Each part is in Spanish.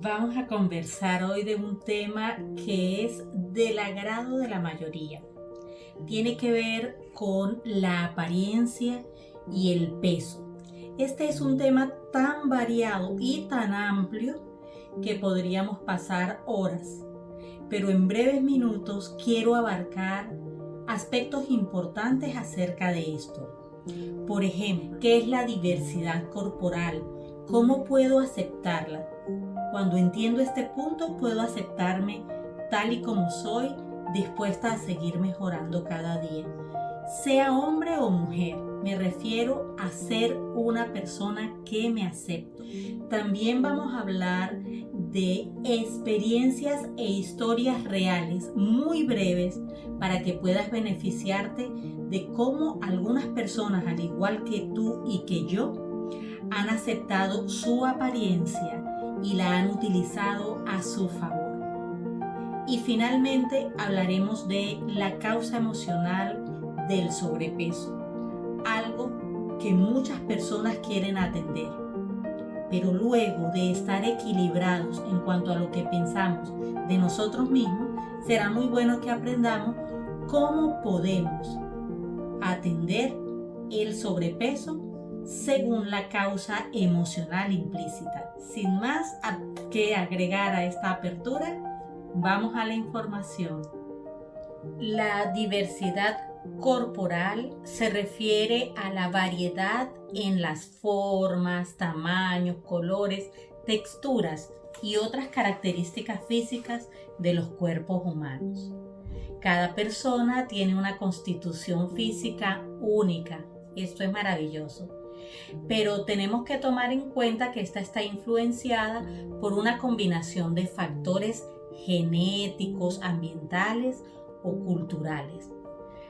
Vamos a conversar hoy de un tema que es del agrado de la mayoría. Tiene que ver con la apariencia y el peso. Este es un tema tan variado y tan amplio que podríamos pasar horas, pero en breves minutos quiero abarcar aspectos importantes acerca de esto. Por ejemplo, ¿qué es la diversidad corporal? ¿Cómo puedo aceptarla? Cuando entiendo este punto, puedo aceptarme tal y como soy, dispuesta a seguir mejorando cada día. Sea hombre o mujer, me refiero a ser una persona que me acepto. También vamos a hablar de experiencias e historias reales muy breves para que puedas beneficiarte de cómo algunas personas, al igual que tú y que yo, han aceptado su apariencia y la han utilizado a su favor. Y finalmente hablaremos de la causa emocional del sobrepeso, algo que muchas personas quieren atender, pero luego de estar equilibrados en cuanto a lo que pensamos de nosotros mismos, será muy bueno que aprendamos cómo podemos atender el sobrepeso según la causa emocional implícita. Sin más que agregar a esta apertura, vamos a la información. La diversidad corporal se refiere a la variedad en las formas, tamaños, colores, texturas y otras características físicas de los cuerpos humanos. Cada persona tiene una constitución física única. Esto es maravilloso. Pero tenemos que tomar en cuenta que esta está influenciada por una combinación de factores genéticos, ambientales o culturales.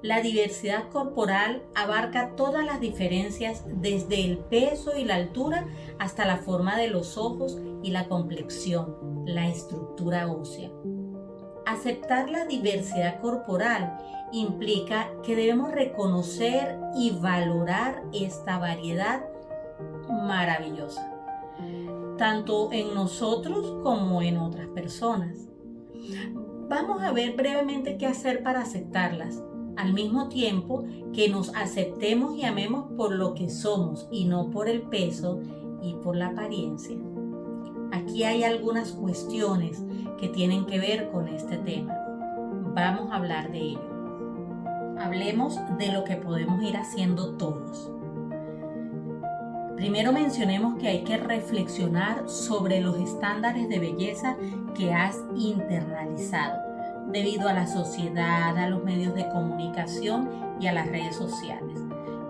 La diversidad corporal abarca todas las diferencias desde el peso y la altura hasta la forma de los ojos y la complexión, la estructura ósea. Aceptar la diversidad corporal implica que debemos reconocer y valorar esta variedad maravillosa, tanto en nosotros como en otras personas. Vamos a ver brevemente qué hacer para aceptarlas, al mismo tiempo que nos aceptemos y amemos por lo que somos y no por el peso y por la apariencia. Aquí hay algunas cuestiones que tienen que ver con este tema. Vamos a hablar de ello. Hablemos de lo que podemos ir haciendo todos. Primero mencionemos que hay que reflexionar sobre los estándares de belleza que has internalizado debido a la sociedad, a los medios de comunicación y a las redes sociales.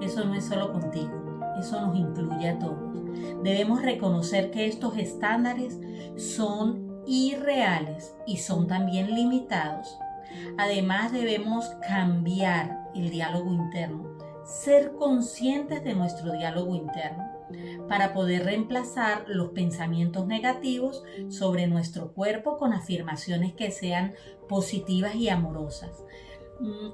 Eso no es solo contigo, eso nos incluye a todos. Debemos reconocer que estos estándares son irreales y son también limitados. Además, debemos cambiar el diálogo interno, ser conscientes de nuestro diálogo interno para poder reemplazar los pensamientos negativos sobre nuestro cuerpo con afirmaciones que sean positivas y amorosas.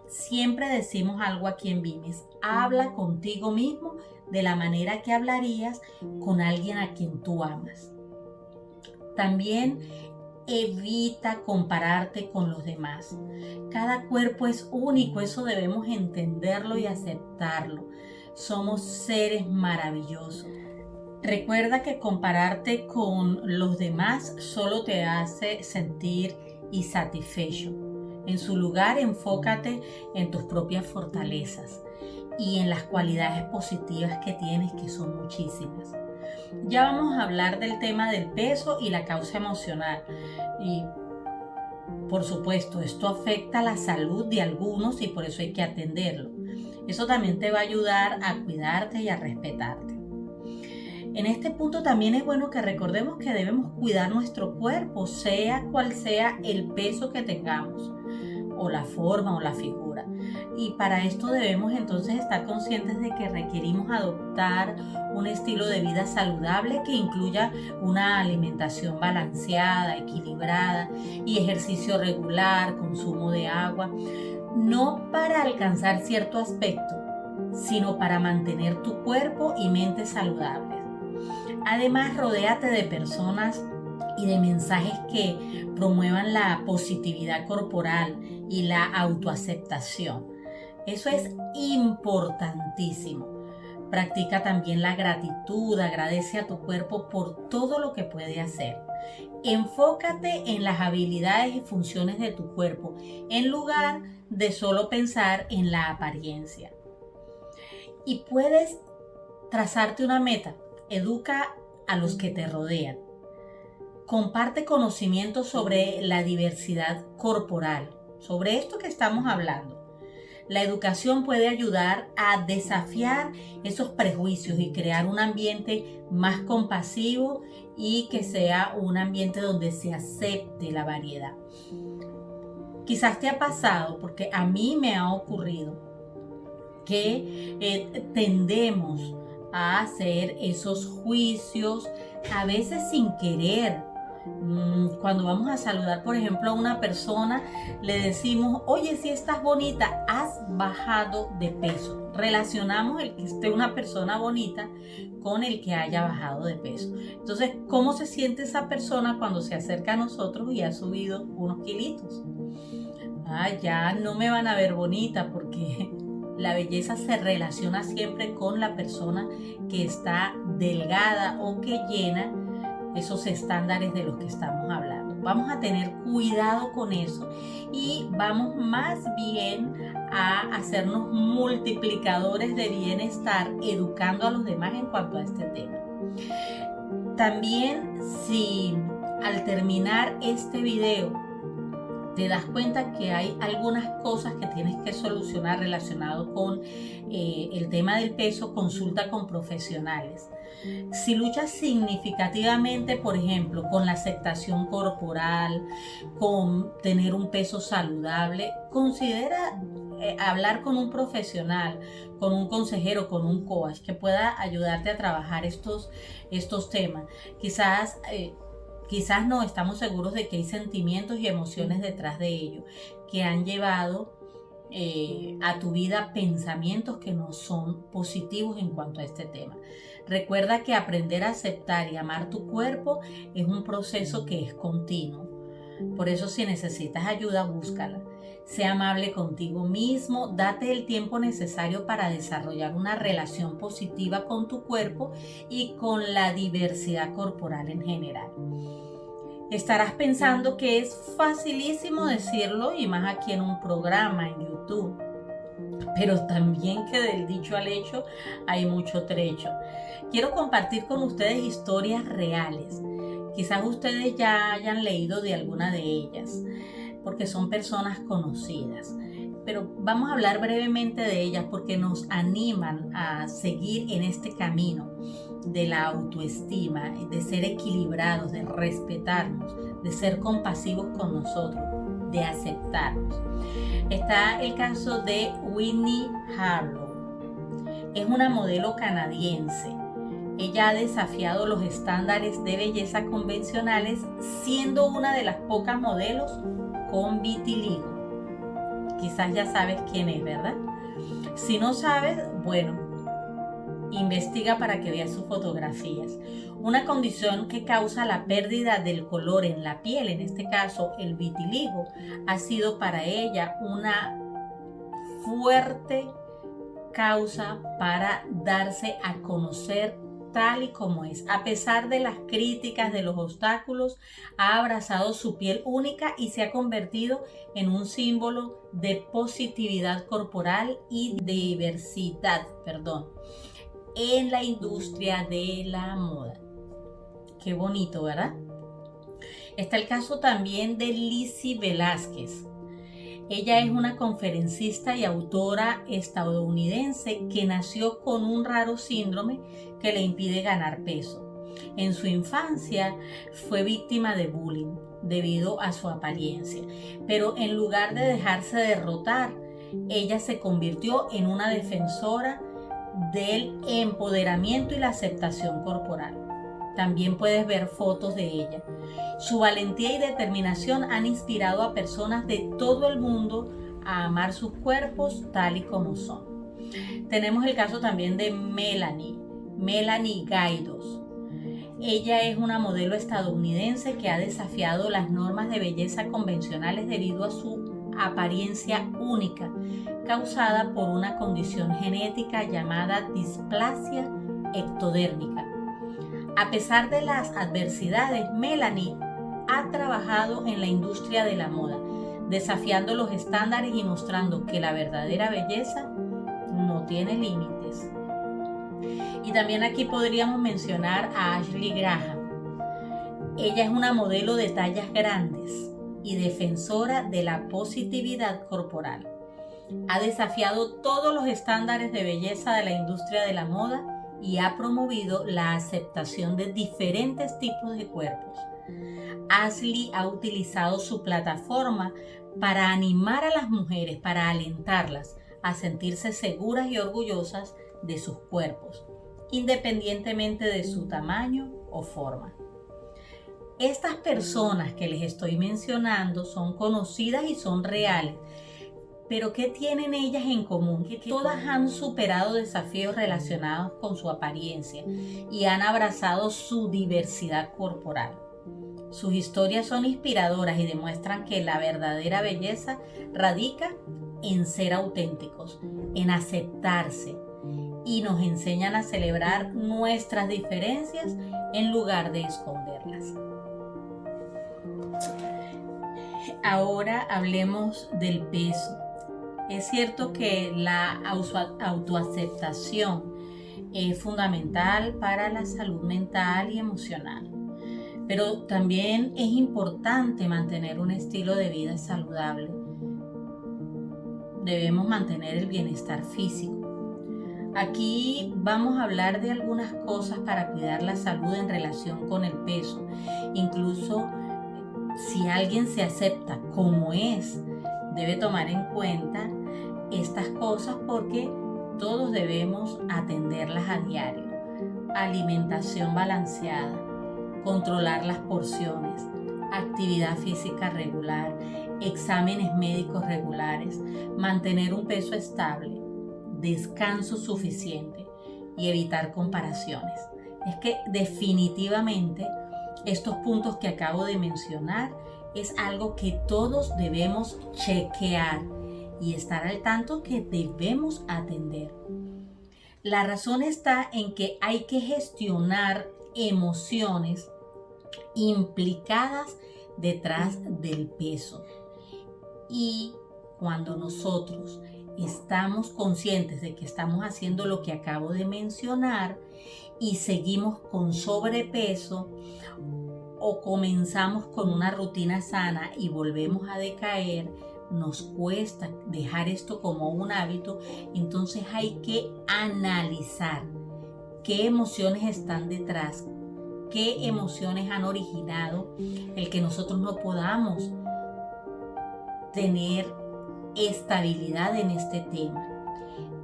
Siempre decimos algo aquí en Vimes: habla contigo mismo de la manera que hablarías con alguien a quien tú amas. También evita compararte con los demás. Cada cuerpo es único, eso debemos entenderlo y aceptarlo. Somos seres maravillosos. Recuerda que compararte con los demás solo te hace sentir insatisfecho. En su lugar, enfócate en tus propias fortalezas y en las cualidades positivas que tienes, que son muchísimas. Ya vamos a hablar del tema del peso y la causa emocional. Y por supuesto, esto afecta la salud de algunos y por eso hay que atenderlo. Eso también te va a ayudar a cuidarte y a respetarte. En este punto también es bueno que recordemos que debemos cuidar nuestro cuerpo, sea cual sea el peso que tengamos, o la forma o la figura. Y para esto debemos entonces estar conscientes de que requerimos adoptar un estilo de vida saludable que incluya una alimentación balanceada, equilibrada y ejercicio regular, consumo de agua, no para alcanzar cierto aspecto, sino para mantener tu cuerpo y mente saludables. Además, rodéate de personas y de mensajes que promuevan la positividad corporal y la autoaceptación. Eso es importantísimo. Practica también la gratitud, agradece a tu cuerpo por todo lo que puede hacer. Enfócate en las habilidades y funciones de tu cuerpo, en lugar de solo pensar en la apariencia. Y puedes trazarte una meta. Educa a los que te rodean. Comparte conocimientos sobre la diversidad corporal, sobre esto que estamos hablando. La educación puede ayudar a desafiar esos prejuicios y crear un ambiente más compasivo y que sea un ambiente donde se acepte la variedad. Quizás te ha pasado, porque a mí me ha ocurrido, que tendemos a hacer esos juicios, a veces sin querer. Cuando vamos a saludar, por ejemplo, a una persona, le decimos: oye, si estás bonita, has bajado de peso. Relacionamos el que esté una persona bonita con el que haya bajado de peso. Entonces, ¿cómo se siente esa persona cuando se acerca a nosotros y ha subido unos kilitos? Ya no me van a ver bonita, porque la belleza se relaciona siempre con la persona que está delgada o que llena esos estándares de los que estamos hablando. Vamos a tener cuidado con eso y vamos más bien a hacernos multiplicadores de bienestar, educando a los demás en cuanto a este tema. También, si al terminar este video te das cuenta que hay algunas cosas que tienes que solucionar relacionado con el tema del peso, consulta con profesionales. Si luchas significativamente, por ejemplo, con la aceptación corporal, con tener un peso saludable, considera hablar con un profesional, con un consejero, con un coach que pueda ayudarte a trabajar estos temas. Quizás no estamos seguros de que hay sentimientos y emociones detrás de ello que han llevado a tu vida pensamientos que no son positivos en cuanto a este tema. Recuerda que aprender a aceptar y amar tu cuerpo es un proceso que es continuo. Por eso, si necesitas ayuda, búscala. Sé amable contigo mismo, date el tiempo necesario para desarrollar una relación positiva con tu cuerpo y con la diversidad corporal en general. Estarás pensando que es facilísimo decirlo, y más aquí en un programa en YouTube, pero también que del dicho al hecho hay mucho trecho. Quiero compartir con ustedes historias reales. Quizás ustedes ya hayan leído de alguna de ellas, porque son personas conocidas. Pero vamos a hablar brevemente de ellas porque nos animan a seguir en este camino de la autoestima, de ser equilibrados, de respetarnos, de ser compasivos con nosotros, de aceptarnos. Está el caso de Winnie Harlow. Es una modelo canadiense. Ella ha desafiado los estándares de belleza convencionales, siendo una de las pocas modelos con vitiligo. Quizás ya sabes quién es, ¿verdad? Si no sabes, bueno, investiga para que veas sus fotografías. Una condición que causa la pérdida del color en la piel, en este caso el vitiligo, ha sido para ella una fuerte causa para darse a conocer tal y como es. A pesar de las críticas, de los obstáculos, ha abrazado su piel única y se ha convertido en un símbolo de positividad corporal y de diversidad, en la industria de la moda. Qué bonito, ¿verdad? Está el caso también de Lizzie Velázquez. Ella es una conferencista y autora estadounidense que nació con un raro síndrome que le impide ganar peso. En su infancia fue víctima de bullying debido a su apariencia, pero en lugar de dejarse derrotar, ella se convirtió en una defensora del empoderamiento y la aceptación corporal. También puedes ver fotos de ella. Su valentía y determinación han inspirado a personas de todo el mundo a amar sus cuerpos tal y como son. Tenemos el caso también de Melanie Gaidos. Ella es una modelo estadounidense que ha desafiado las normas de belleza convencionales debido a su apariencia única, causada por una condición genética llamada displasia ectodérmica. A pesar de las adversidades, Melanie ha trabajado en la industria de la moda, desafiando los estándares y mostrando que la verdadera belleza no tiene límites. Y también aquí podríamos mencionar a Ashley Graham. Ella es una modelo de tallas grandes y defensora de la positividad corporal. Ha desafiado todos los estándares de belleza de la industria de la moda y ha promovido la aceptación de diferentes tipos de cuerpos. Ashley ha utilizado su plataforma para animar a las mujeres, para alentarlas a sentirse seguras y orgullosas de sus cuerpos, independientemente de su tamaño o forma. Estas personas que les estoy mencionando son conocidas y son reales, pero ¿qué tienen ellas en común? Que todas han superado desafíos relacionados con su apariencia y han abrazado su diversidad corporal. Sus historias son inspiradoras y demuestran que la verdadera belleza radica en ser auténticos, en aceptarse, y nos enseñan a celebrar nuestras diferencias en lugar de esconderlas. Ahora hablemos del peso. Es cierto que la autoaceptación es fundamental para la salud mental y emocional, pero también es importante mantener un estilo de vida saludable. Debemos mantener el bienestar físico. Aquí vamos a hablar de algunas cosas para cuidar la salud en relación con el peso. Incluso si alguien se acepta como es, debe tomar en cuenta estas cosas porque todos debemos atenderlas a diario. Alimentación balanceada, controlar las porciones, actividad física regular, exámenes médicos regulares, mantener un peso estable, descanso suficiente y evitar comparaciones. Es que definitivamente estos puntos que acabo de mencionar es algo que todos debemos chequear y estar al tanto que debemos atender. La razón está en que hay que gestionar emociones implicadas detrás del peso. Y cuando nosotros estamos conscientes de que estamos haciendo lo que acabo de mencionar y seguimos con sobrepeso o comenzamos con una rutina sana y volvemos a decaer, nos cuesta dejar esto como un hábito, entonces hay que analizar qué emociones están detrás, qué emociones han originado el que nosotros no podamos tener estabilidad en este tema.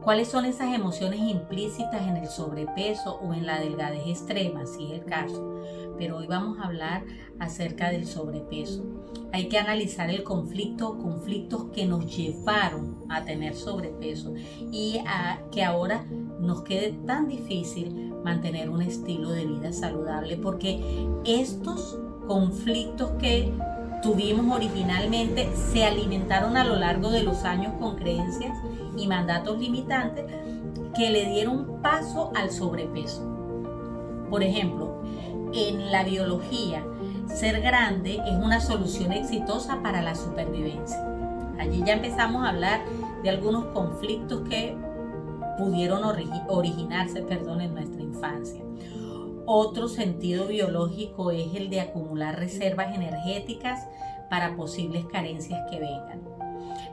¿Cuáles son esas emociones implícitas en el sobrepeso o en la delgadez extrema, si es el caso? Pero hoy vamos a hablar acerca del sobrepeso. Hay que analizar el conflictos que nos llevaron a tener sobrepeso y a que ahora nos quede tan difícil mantener un estilo de vida saludable, porque estos conflictos que tuvimos originalmente se alimentaron a lo largo de los años con creencias y mandatos limitantes que le dieron paso al sobrepeso. Por ejemplo, en la biología, ser grande es una solución exitosa para la supervivencia. Allí ya empezamos a hablar de algunos conflictos que pudieron originarse en nuestra infancia. Otro sentido biológico es el de acumular reservas energéticas para posibles carencias que vengan.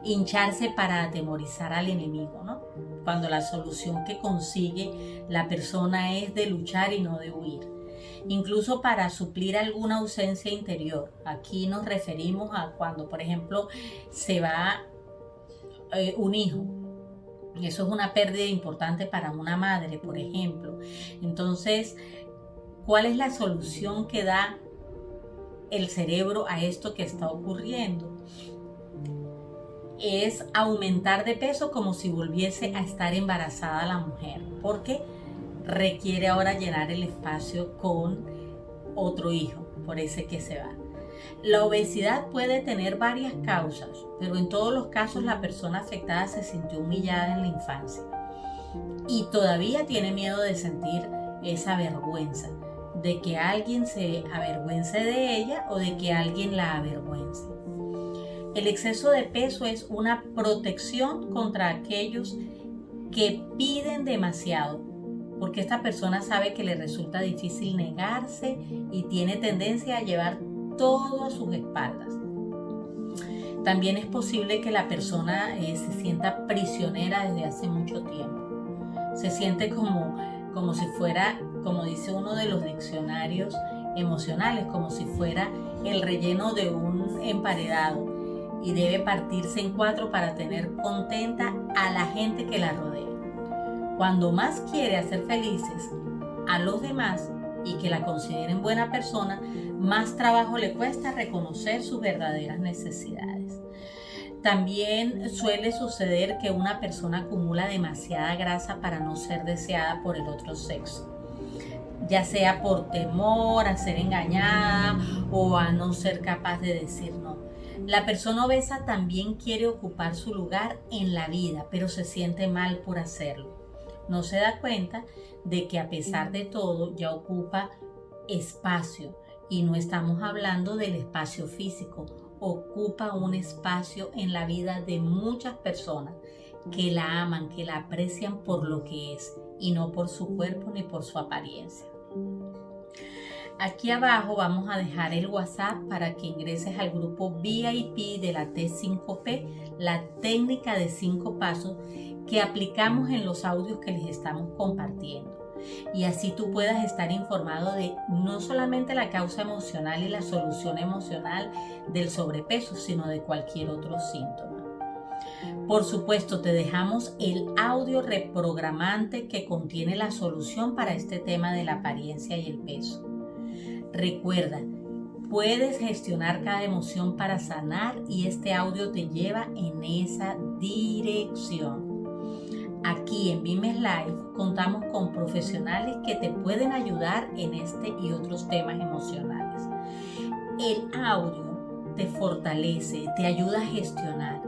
Hincharse para atemorizar al enemigo, ¿no? Cuando la solución que consigue la persona es de luchar y no de huir. Incluso para suplir alguna ausencia interior. Aquí nos referimos a cuando, por ejemplo, se va un hijo. Y eso es una pérdida importante para una madre, por ejemplo. Entonces, ¿cuál es la solución que da el cerebro a esto que está ocurriendo? Es aumentar de peso como si volviese a estar embarazada la mujer, porque requiere ahora llenar el espacio con otro hijo por ese que se va. La obesidad puede tener varias causas, pero en todos los casos la persona afectada se sintió humillada en la infancia y todavía tiene miedo de sentir esa vergüenza, de que alguien se avergüence de ella o de que alguien la avergüence. El exceso de peso es una protección contra aquellos que piden demasiado, porque esta persona sabe que le resulta difícil negarse y tiene tendencia a llevar todo a sus espaldas. También es posible que la persona se sienta prisionera desde hace mucho tiempo. Se siente como si fuera, como dice uno de los diccionarios emocionales, como si fuera el relleno de un emparedado y debe partirse en 4 para tener contenta a la gente que la rodea. Cuando más quiere hacer felices a los demás y que la consideren buena persona, más trabajo le cuesta reconocer sus verdaderas necesidades. También suele suceder que una persona acumula demasiada grasa para no ser deseada por el otro sexo, ya sea por temor a ser engañada o a no ser capaz de decir no. La persona obesa también quiere ocupar su lugar en la vida, pero se siente mal por hacerlo. No se da cuenta de que a pesar de todo ya ocupa espacio, y no estamos hablando del espacio físico, ocupa un espacio en la vida de muchas personas que la aman, que la aprecian por lo que es y no por su cuerpo ni por su apariencia. Aquí abajo vamos a dejar el WhatsApp para que ingreses al grupo VIP de la T5P, la técnica de 5 pasos que aplicamos en los audios que les estamos compartiendo. Y así tú puedas estar informado de no solamente la causa emocional y la solución emocional del sobrepeso, sino de cualquier otro síntoma. Por supuesto, te dejamos el audio reprogramante que contiene la solución para este tema de la apariencia y el peso. Recuerda, puedes gestionar cada emoción para sanar y este audio te lleva en esa dirección. Aquí en Vimes Life contamos con profesionales que te pueden ayudar en este y otros temas emocionales. El audio te fortalece, te ayuda a gestionar.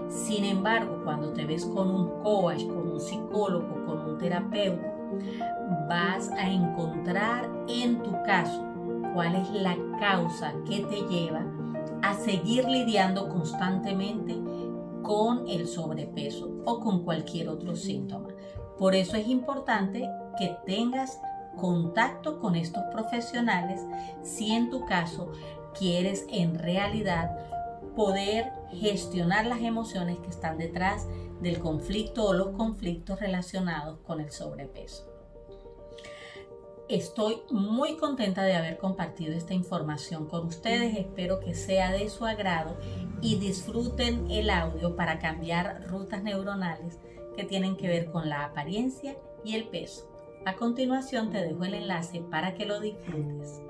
Sin embargo, cuando te ves con un coach, con un psicólogo, con un terapeuta, vas a encontrar en tu caso cuál es la causa que te lleva a seguir lidiando constantemente con el sobrepeso o con cualquier otro síntoma. Por eso es importante que tengas contacto con estos profesionales si en tu caso quieres en realidad poder gestionar las emociones que están detrás del conflicto o los conflictos relacionados con el sobrepeso. Estoy muy contenta de haber compartido esta información con ustedes. Espero que sea de su agrado y disfruten el audio para cambiar rutas neuronales que tienen que ver con la apariencia y el peso. A continuación te dejo el enlace para que lo disfrutes.